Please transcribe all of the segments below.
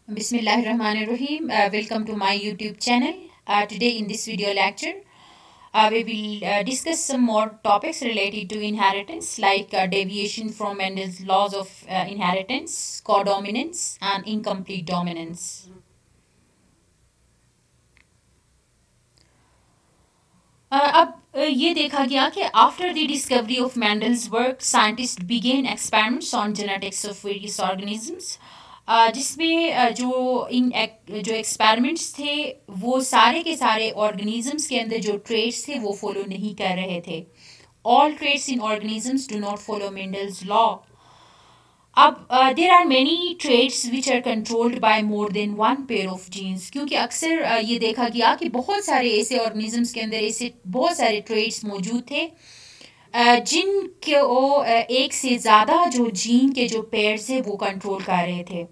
Bismillahirrahmanirrahim. Welcome to my YouTube channel. Today in this video lecture, we will discuss some more topics related to inheritance like deviation from Mendel's laws of inheritance, codominance and incomplete dominance. अब ये देखा गया कि after the discovery of Mendel's work scientist began experiments on genetics of various organisms जिसमें जो experiments थे वो सारे के सारे ऑर्गेनिजम्स के अंदर जो ट्रेड्स थे वो फॉलो नहीं कर रहे थे. All traits in organisms do not follow Mendel's law. अब there are many traits which are controlled by more than one pair of genes, क्योंकि अक्सर ये देखा गया कि बहुत सारे ऐसे ऑर्गेनिजम्स के अंदर ऐसे बहुत सारे ट्रेड्स मौजूद थे जिनके वो एक से ज़्यादा जो जीन के जो पेयर्स है वो कंट्रोल कर रहे थे.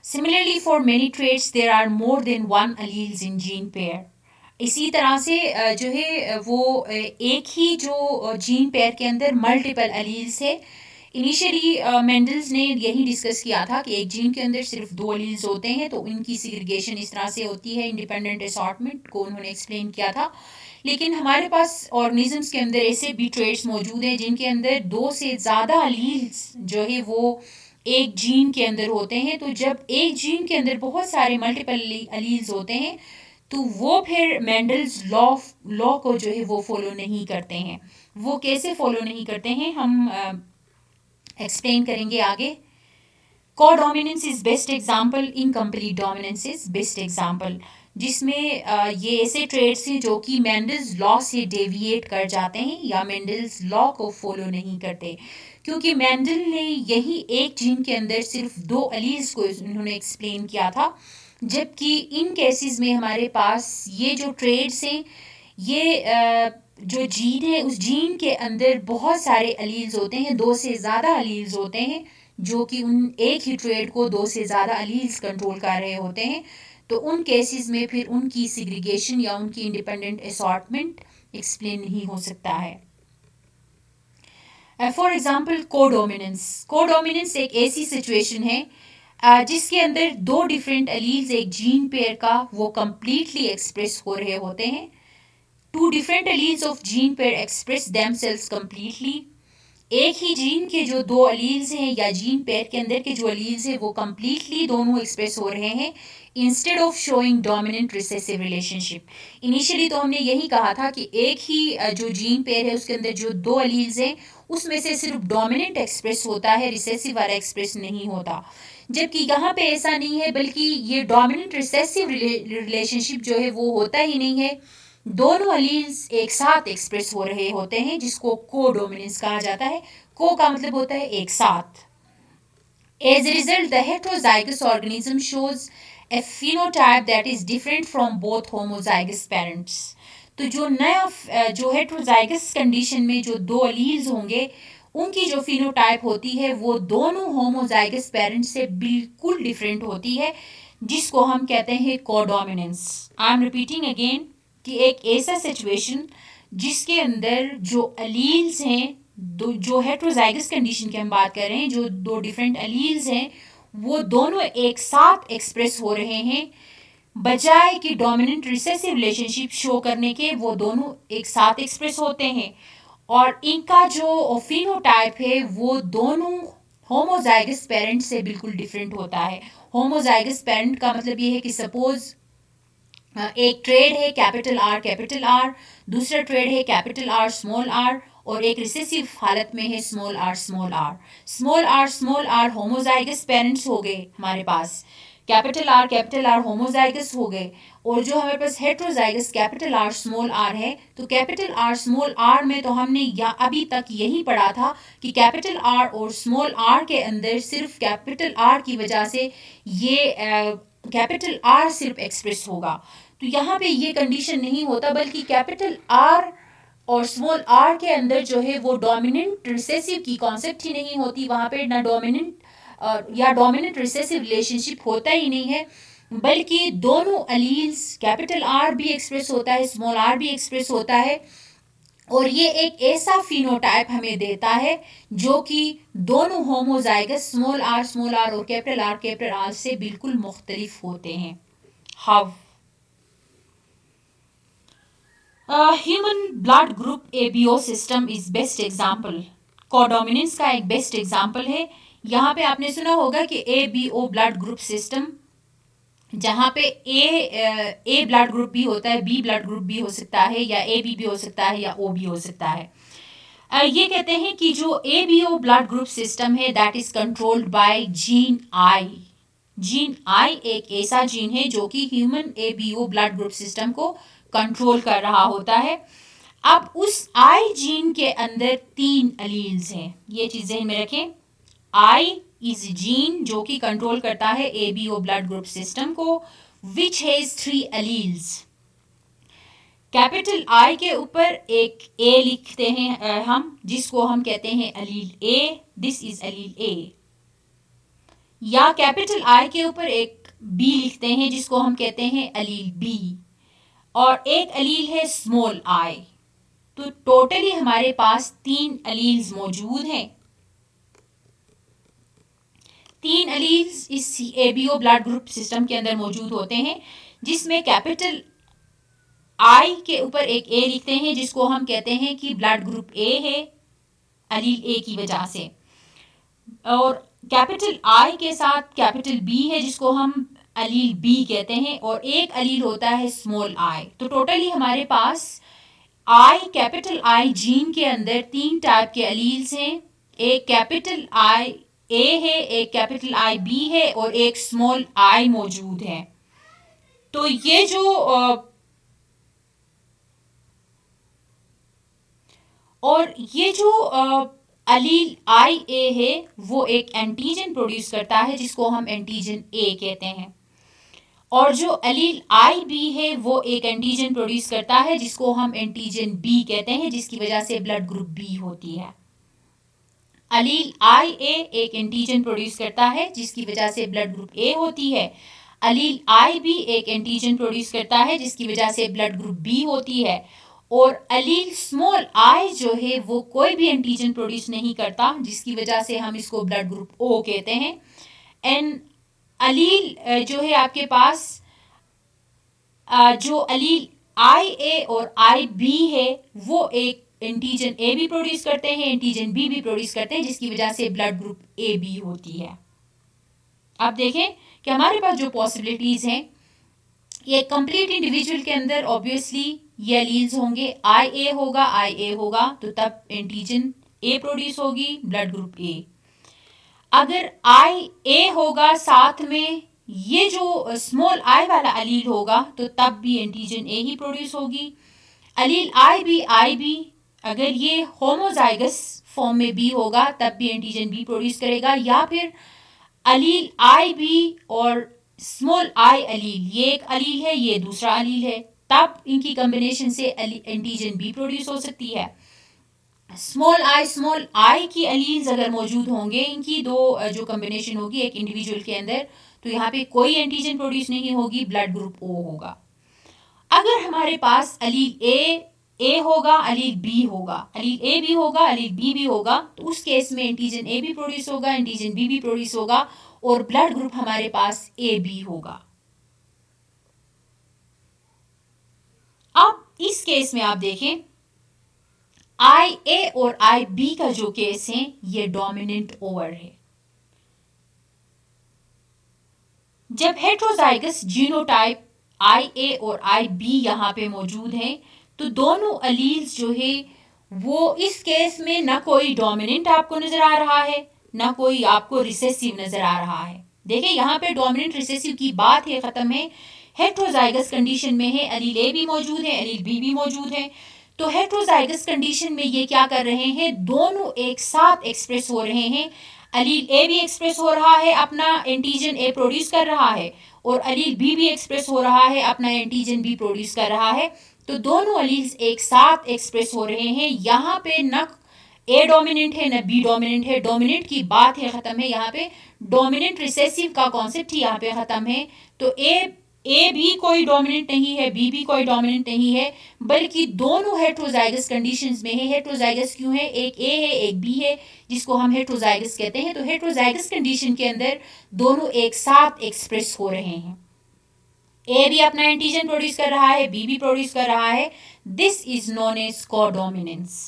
Similarly for many traits there are more than one alleles in gene pair. इसी तरह से जो है वो एक ही जो जीन पेयर के अंदर मल्टीपल अलील्स है. इनिशियली मेंडल्स ने यही डिस्कस किया था कि एक जीन के अंदर सिर्फ दो अलील्स होते हैं तो इनकी सिग्रीगेशन इस तरह से होती है, इंडिपेंडेंट असॉर्टमेंट को उन्होंने एक्सप्लेन किया था. लेकिन हमारे पास ऑर्गेनिजम्स के अंदर ऐसे भी ट्रेड्स मौजूद हैं जिनके अंदर दो से ज़्यादा अलील्स जो है वो एक जीन के अंदर होते हैं. तो जब एक जीन के अंदर बहुत सारे मल्टीपल अलील्स होते हैं तो वो फिर मेंडल्स लॉ को जो है वो फॉलो नहीं करते हैं. वो कैसे फॉलो नहीं करते हैं हम एक्सप्लेन करेंगे आगे. Codominance is best example, incomplete dominance is best example, जिसमें ये ऐसे ट्रेड्स हैं जो कि मेंडल्स लॉ से डेविएट कर जाते हैं या मेंडल्स लॉ को फॉलो नहीं करते, क्योंकि मेंडल ने यही एक जीन के अंदर सिर्फ दो अलील्स को उन्होंने एक्सप्लेन किया था, जबकि इन केसेस में हमारे पास ये जो ट्रेड्स हैं ये जो जीन है उस जीन के अंदर बहुत सारे अलील्स होते हैं, दो से ज़्यादा अलील्स होते हैं जो कि उन एक ही ट्रेड को दो से ज़्यादा अलील्स कंट्रोल कर रहे होते हैं. तो उन केसेस में फिर उनकी सिग्रीगेशन या उनकी इंडिपेंडेंट असॉर्टमेंट एक्सप्लेन नहीं हो सकता है. For example codominance. कोडोमिनेंस एक ऐसी सिचुएशन है जिसके अंदर दो डिफरेंट अलील्स एक जीन पेयर का वो कंप्लीटली एक्सप्रेस हो रहे होते हैं. Two different alleles of gene pair express themselves completely. एक ही जीन के जो दो अलील्स हैं या जीन पेयर के अंदर के जो अलील्स हैं वो कम्प्लीटली दोनों एक्सप्रेस हो रहे हैं instead of showing dominant recessive relationship. Initially तो हमने यही कहा था कि एक ही जो जीन पेयर है उसके अंदर जो दो अलील्स हैं उसमें से सिर्फ डोमिनेंट एक्सप्रेस होता है, रिसेसिव वाला एक्सप्रेस नहीं होता. जबकि यहाँ पे ऐसा नहीं है, बल्कि ये डोमिनेंट रिसेसिव रिलेशनशिप जो है वो होता ही नहीं है. दोनों अलील्स एक साथ एक्सप्रेस हो रहे होते हैं जिसको कोडोमिनेंस कहा जाता है. को का मतलब होता है एक साथ. As a result the heterozygous organism shows a phenotype that is different from both homozygous parents. तो जो नया जो हेट्रोजाइगस कंडीशन में जो दो अलील्स होंगे उनकी जो फिनोटाइप होती है वो दोनों होमोजाइगस पेरेंट्स से बिल्कुल डिफरेंट होती है, जिसको हम कहते हैं codominance. I am repeating again कि एक ऐसा सिचुएशन जिसके अंदर जो अलील्स हैं दो जो हेट्रोजाइगस कंडीशन की हम बात कर रहे हैं, जो दो डिफरेंट अलील्स हैं वो दोनों एक साथ एक्सप्रेस हो रहे हैं, बजाय कि डोमिनेंट रिसेसिव रिलेशनशिप शो करने के वो दोनों एक साथ एक्सप्रेस होते हैं. और इनका जो फिनोटाइप है वो दोनों होमोजाइगस पेरेंट से बिल्कुल डिफरेंट होता है. होमोजाइगस पेरेंट का मतलब ये है कि सपोज एक ट्रेड है कैपिटल आर, दूसरा ट्रेड है कैपिटल आर और एक रिसेसिव हालत में है स्मॉल आर होमोजाइगस पेरेंट्स हो गए हमारे पास. कैपिटल आर होमोजाइगस हो गए. और जो हमारे पास heterozygous capital R small R में तो हमने या अभी तक यही पढ़ा था कि कैपिटल आर और स्मॉल आर के अंदर सिर्फ कैपिटल आर की वजह से ये कैपिटल आर सिर्फ एक्सप्रेस होगा. तो यहाँ पे ये कंडीशन नहीं होता, बल्कि कैपिटल आर और स्मॉल आर के अंदर जो है वो डोमिनेंट रिसेसिव की कॉन्सेप्ट ही नहीं होती. वहाँ पे ना डोमिनेंट या डोमिनेंट रिसेसिव रिलेशनशिप होता ही नहीं है, बल्कि दोनों अलील्स कैपिटल आर भी एक्सप्रेस होता है, स्मॉल आर भी एक्सप्रेस होता है और ये एक ऐसा फिनोटाइप हमें देता है जो कि दोनों होमोजाइगस स्मॉल आर और कैपिटल आर से बिल्कुल मुख्तलिफ होते हैं। How human blood group ABO system is best example. Codominance का एक बेस्ट एग्जाम्पल है। यहाँ पे आपने सुना होगा कि एबीओ ब्लड ग्रुप सिस्टम, जहाँ पे ए ब्लड ग्रुप भी होता है, बी ब्लड ग्रुप भी हो सकता है, या ए बी भी हो सकता है, या ओ भी हो सकता है। ये कहते हैं कि जो A B O blood group system है that is controlled by gene I. Gene I एक ऐसा जीन है जो कि human A B O blood group system को कंट्रोल कर रहा होता है। अब उस आई जीन के अंदर 3 अलील्स हैं, ये चीजें में रखें। आई इज जीन जो कि कंट्रोल करता है A B O blood group system को, which has 3 alleles. Capital I के ऊपर एक ए लिखते हैं हम, जिसको हम कहते हैं अलील ए, दिस इज अलील ए। या कैपिटल आई के ऊपर एक बी लिखते हैं जिसको हम कहते हैं अलील बी, और एक अलील है स्मॉल आई। तो टोटली हमारे पास 3 अलील्स मौजूद हैं। 3 अलील्स इस एबीओ ब्लड ग्रुप सिस्टम के अंदर मौजूद होते हैं, जिसमें कैपिटल आई के ऊपर एक ए लिखते हैं जिसको हम कहते हैं कि ब्लड ग्रुप ए है अलील ए की वजह से, और कैपिटल आई के साथ कैपिटल बी है जिसको हम अलील बी कहते हैं, और एक अलील होता है स्मॉल आई। तो टोटली हमारे पास आई कैपिटल आई जीन के अंदर 3 टाइप के अलील्स हैं। एक कैपिटल आई ए है, एक कैपिटल आई बी है, और एक स्मॉल आई मौजूद है। तो ये जो अलील आई ए है वो एक एंटीजन प्रोड्यूस करता है जिसको हम एंटीजन ए कहते हैं, और जो अलील आई बी है वो एक एंटीजन प्रोड्यूस करता है जिसको हम एंटीजन बी कहते हैं, जिसकी वजह से ब्लड ग्रुप बी होती है। अलील आई ए एक एंटीजन प्रोड्यूस करता है जिसकी वजह से ब्लड ग्रुप ए होती है। अलील आई बी एक एंटीजन प्रोड्यूस करता है जिसकी वजह से ब्लड ग्रुप बी होती है। और अलील स्मॉल आई जो है वो कोई भी एंटीजन प्रोड्यूस नहीं करता, जिसकी वजह से हम इसको ब्लड ग्रुप ओ कहते हैं। एंड अलील जो है आपके पास जो अलील आई ए और आई बी है वो एक एंटीजन ए भी प्रोड्यूस करते हैं, एंटीजन बी भी प्रोड्यूस करते हैं, जिसकी वजह से ब्लड ग्रुप ए बी होती है। आप देखें कि हमारे पास जो पॉसिबिलिटीज हैं, ये कंप्लीट इंडिविजुअल के अंदर ऑब्वियसली ये अलील्स होंगे। आई ए होगा तो तब एंटीजन ए प्रोड्यूस होगी, ब्लड ग्रुप ए। अगर आई ए होगा साथ में ये जो स्मॉल आई वाला अलील होगा तो तब भी एंटीजन ए ही प्रोड्यूस होगी। अलील आई बी अगर ये होमोजाइगस फॉर्म में बी होगा तब भी एंटीजन बी प्रोड्यूस करेगा, या फिर अलील आई बी और स्मॉल आई अलील, ये एक अलील है ये दूसरा अलील है, तब इनकी कॉम्बिनेशन से एंटीजन बी प्रोड्यूस हो सकती है। स्मॉल आई की अलील्स अगर मौजूद होंगे, इनकी दो जो कॉम्बिनेशन होगी एक इंडिविजुअल के अंदर, तो यहाँ पे कोई एंटीजन प्रोड्यूस नहीं होगी, ब्लड ग्रुप ओ होगा। अगर हमारे पास अलील ए होगा, अलील बी होगा, अलील ए भी होगा, अलील बी भी होगा, तो उस केस में एंटीजन ए भी प्रोड्यूस होगा, एंटीजन बी भी प्रोड्यूस होगा, और ब्लड ग्रुप हमारे पास ए बी होगा। अब इस केस में आप देखें आई ए और आई बी का जो केस है ये डोमिनेंट ओवर है। जब हेट्रोजाइगस जीनोटाइप आई ए और आई बी यहाँ पे मौजूद है तो दोनों अलील्स जो है वो इस केस में ना कोई डोमिनेंट आपको नजर आ रहा है ना कोई आपको रिसेसिव नजर आ रहा है। देखिए यहाँ पे डोमिनेंट रिसेसिव की बात है खत्म है। हेट्रोजाइगस कंडीशन में है अलील ए भी मौजूद है, अलील बी भी मौजूद है। तो हेट्रोजाइगस कंडीशन में ये क्या कर रहे हैं, दोनों एक साथ एक्सप्रेस हो रहे हैं। अलील ए भी एक्सप्रेस हो रहा है, अपना एंटीजन ए प्रोड्यूस कर रहा है, और अलील बी भी एक्सप्रेस हो रहा है, अपना एंटीजन बी प्रोड्यूस कर रहा है। तो दोनों अलील्स एक साथ एक्सप्रेस हो रहे हैं। यहाँ पे न ए डोमिनेंट है न बी डोमिनेंट है, डोमिनेंट की बात है खत्म है। यहाँ पे डोमिनेंट रिसेसिव का कॉन्सेप्ट ही यहाँ पे खत्म है। तो ए ए भी कोई डोमिनेंट नहीं है, बी भी कोई डोमिनेंट नहीं है, बल्कि दोनों हेट्रोजाइगस कंडीशंस में है। हेट्रोजाइगस क्यों है? एक ए है एक बी है, जिसको हम हेट्रोजाइगस कहते हैं। तो हेट्रोजाइगस कंडीशन के अंदर दोनों एक साथ एक्सप्रेस हो रहे हैं। ए भी अपना एंटीजन प्रोड्यूस कर रहा है, बी भी प्रोड्यूस कर रहा है। This is known as codominance.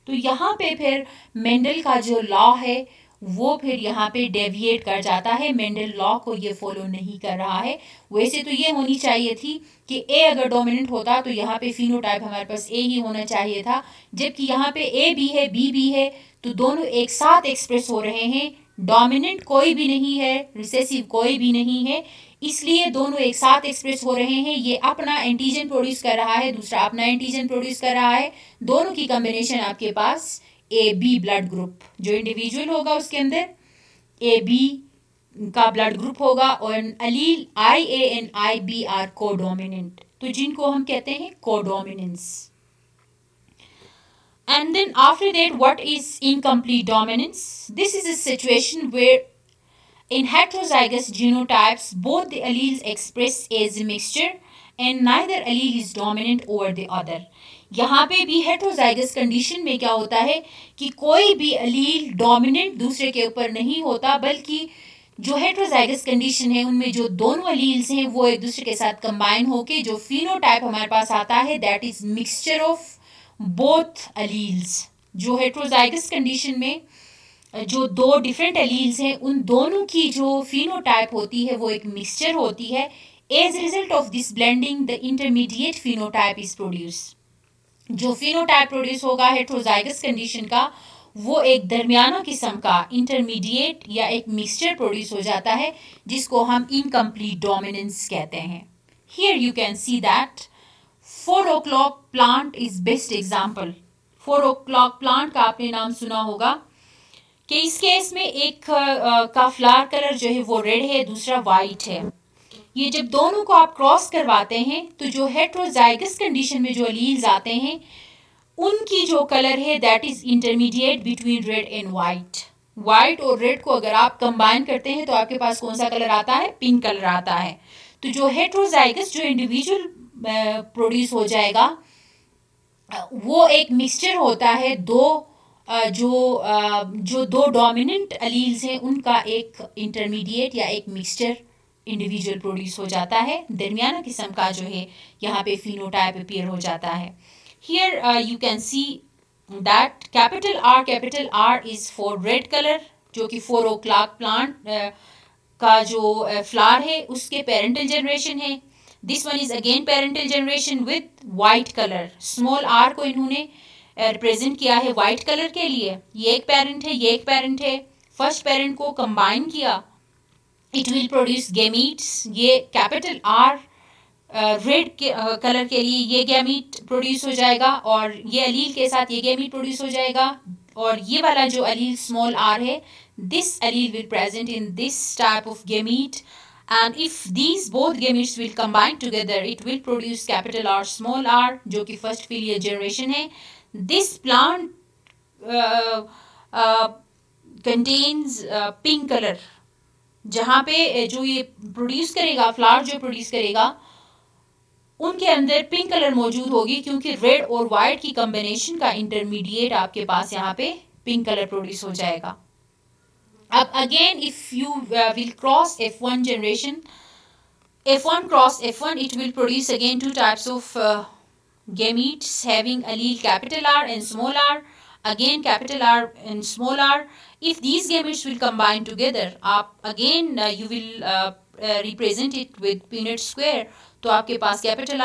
तो यहाँ पे फिर मेंडल का जो लॉ है वो फिर यहाँ पे डेविएट कर जाता है, मेंडल लॉ को ये फॉलो नहीं कर रहा है। वैसे तो ये होनी चाहिए थी कि ए अगर डोमिनेंट होता तो यहाँ पे फिनोटाइप हमारे पास ए ही होना चाहिए था, जबकि यहाँ पे ए भी है बी भी है, तो दोनों एक साथ एक्सप्रेस हो रहे हैं। डोमिनेंट कोई भी नहीं है, रिसेसिव कोई भी नहीं है, इसलिए दोनों एक साथ एक्सप्रेस हो रहे हैं। ये अपना एंटीजन प्रोड्यूस कर रहा है, दूसरा अपना एंटीजन प्रोड्यूस कर रहा है। दोनों की कॉम्बिनेशन आपके पास ए बी ब्लड ग्रुप, जो इंडिविजुअल होगा उसके अंदर ए बी का ब्लड ग्रुप होगा, और allele I A and I B are codominant, तो जिनको हम कहते हैं codominance. And then after that, what is incomplete dominance? This is a situation where in heterozygous genotypes, both the alleles express as a mixture and neither allele is dominant over the other. यहाँ पे भी heterozygous condition में क्या होता है कि कोई भी अलील डोमिनेंट दूसरे के ऊपर नहीं होता, बल्कि जो हेट्रोजाइगस कंडीशन है उनमें जो दोनों अलील्स हैं वो एक दूसरे के साथ कंबाइन होके जो फिनोटाइप हमारे पास आता है, that is mixture of both alleles. जो हेट्रोजाइगस कंडीशन में जो दो डिफरेंट एलील्स हैं उन दोनों की जो फिनोटाइप होती है वो एक मिक्सचर होती है। As result of this blending the intermediate phenotype is produce. जो फिनोटाइप प्रोड्यूस होगा हेट्रोजाइगस कंडीशन का, वो एक दरमियाना किस्म का इंटरमीडिएट या एक मिक्सचर प्रोड्यूस हो जाता है, जिसको हम इनकम्प्लीट डोमिनेंस कहते हैं। Here you can see that 4 o'clock plant is best example. 4 o'clock plant का आपने नाम सुना होगा कि इस केस में एक का फ्लावर कलर जो है वो रेड है, दूसरा वाइट है। ये जब दोनों को आप क्रॉस करवाते हैं तो जो हेट्रोजाइगस कंडीशन में जो अलील्स आते हैं उनकी जो कलर है that is intermediate between red and white. White और रेड को अगर आप कंबाइन करते हैं तो आपके पास कौन सा कलर आता है? पिंक कलर आता है। तो जो हेट्रोजाइगस जो इंडिविजुअल प्रोड्यूस हो जाएगा वो एक मिक्सचर होता है दो जो दो डोमिनेंट अलील्स हैं उनका एक इंटरमीडिएट या एक मिक्सचर इंडिविजुअल प्रोड्यूस हो जाता है। दरमियाना किस्म का जो है यहाँ पे फिनोटाइप अपीयर हो जाता है। Here you can see that capital R is for red colour, जो कि 4 o'clock प्लांट का जो फ्लावर है उसके पेरेंटल जनरेशन है। This one is again parental generation with white colour. Small R को इन्होंने रिप्रेजेंट किया है वाइट कलर के लिए। ये एक पेरेंट है, ये एक पेरेंट है। फर्स्ट पेरेंट को कंबाइन किया, इट विल प्रोड्यूस गैमीट्स। ये कैपिटल आर रेड कलर के लिए ये गैमीट प्रोड्यूस हो जाएगा, और ये अलील के साथ ये गैमीट प्रोड्यूस हो जाएगा। और ये वाला जो अलील स्मॉल आर है, this allele will present in this type of gamete, and if these both gametes will combine together it will produce capital R small r, जो कि first filial generation है। this plant contains pink color। जहाँ पे जो ये produce करेगा, flower जो produce करेगा उनके अंदर पिंक कलर मौजूद होगी, क्योंकि रेड और वाइट की कॉम्बिनेशन का इंटरमीडिएट आपके पास यहाँ पे पिंक कलर प्रोड्यूस हो जाएगा। अब again if you will cross F1 generation, F1 cross F1, it will produce again two types of gametes having allele capital R and small r, again capital R and small r. If these gametes will combine together, again you will represent it with Punnett square। तो आपके पास capital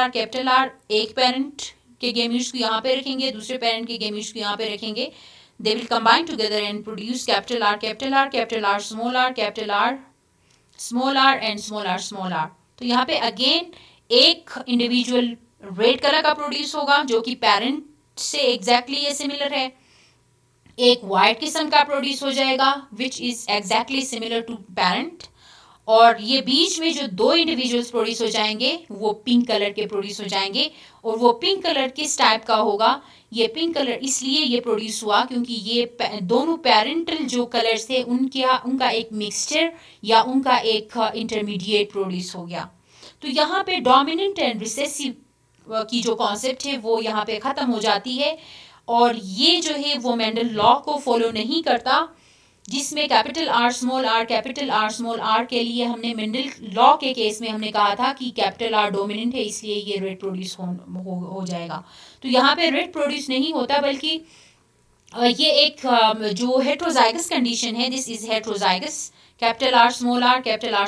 R एक parent के gametes को यहाँ पे रखेंगे, दूसरे parent के गेमीट्स को यहाँ पे रखेंगे। They will combine together and produce capital R small r, capital R small r and small r। तो यहाँ पे अगेन एक इंडिविजुअल रेड कलर का प्रोड्यूस होगा जो कि पेरेंट से एग्जैक्टली ये सिमिलर है। एक वाइट किस्म का प्रोड्यूस हो जाएगा which is exactly similar to parent, और ये बीच में जो दो इंडिविजुअल्स प्रोड्यूस हो जाएंगे वो पिंक कलर के प्रोड्यूस हो जाएंगे। और वो पिंक कलर किस टाइप का होगा? ये पिंक कलर इसलिए ये प्रोड्यूस हुआ क्योंकि ये दोनों पेरेंटल जो कलर्स थे उनका एक मिक्सचर या उनका एक इंटरमीडिएट प्रोड्यूस हो गया। तो यहाँ पे डोमिनेंट एंड रिसेसिव की जो कॉन्सेप्ट है वो यहाँ पे ख़त्म हो जाती है, और ये जो है वो मेंडल लॉ को फॉलो नहीं करता, जिसमें कैपिटल आर स्मॉल आर के लिए हमने मेंडल लॉ के केस में हमने कहा था कि कैपिटल आर डोमिनेंट है, इसलिए ये रेड प्रोड्यूस हो जाएगा। तो यहाँ पे रेड प्रोड्यूस नहीं होता, बल्कि ये एक जो हेट्रोजाइगस कंडीशन है, this is heterozygous, capital R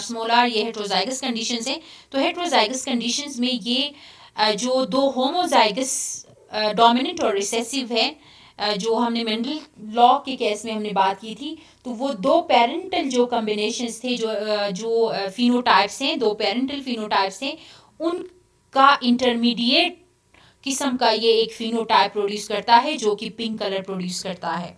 small R, ये हेट्रोजाइगस कंडीशंस है। तो हेट्रोजाइगस कंडीशंस में ये जो दो होमोजाइगस डोमिनेंट और रिसेसिव है, जो हमने मेंडल लॉ के केस में हमने बात की थी, तो वो दो पेरेंटल जो कॉम्बिनेशंस थे, जो फिनोटाइप्स हैं, दो पेरेंटल फिनोटाइप्स हैं, उनका इंटरमीडिएट किस्म का ये एक फिनोटाइप प्रोड्यूस करता है, जो कि पिंक कलर प्रोड्यूस करता है।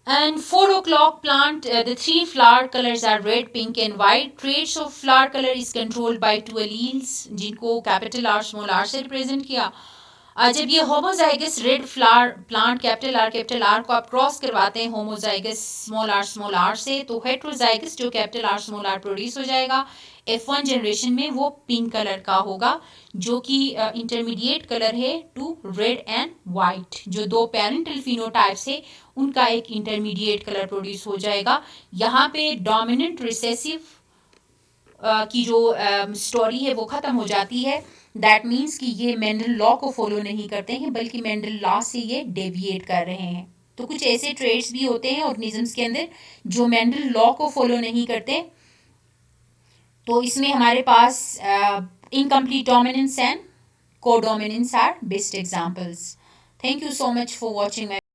And 4 o'clock plant, the three flower colors are red, pink and white. Traits of flower color is controlled by two alleles, जिनको कैपिटल आर स्मॉल आर से रिप्रेजेंट किया। जब ये homozygous red flower plant capital R को आप cross करवाते हैं homozygous small are से, तो हेट्रोजाइगस जो capital R small R produce हो जाएगा F1 जनरेशन में, वो पिंक कलर का होगा, जो कि इंटरमीडिएट कलर है टू रेड एंड वाइट। जो दो पेरेंटल फिनोटाइप्स है उनका एक इंटरमीडिएट कलर प्रोड्यूस हो जाएगा। यहाँ पे डोमिनेंट रिसेसिव की जो स्टोरी है वो ख़त्म हो जाती है। दैट मीन्स कि ये मेंडल लॉ को फॉलो नहीं करते हैं, बल्कि मेंडल लॉ से ये डेविएट कर रहे हैं। तो कुछ ऐसे ट्रेड्स भी होते हैं ऑर्गेनिजम्स के अंदर जो मेंडल लॉ को फॉलो नहीं करते। तो इसमें हमारे पास incomplete dominance and codominance are best examples. Thank you so much for watching my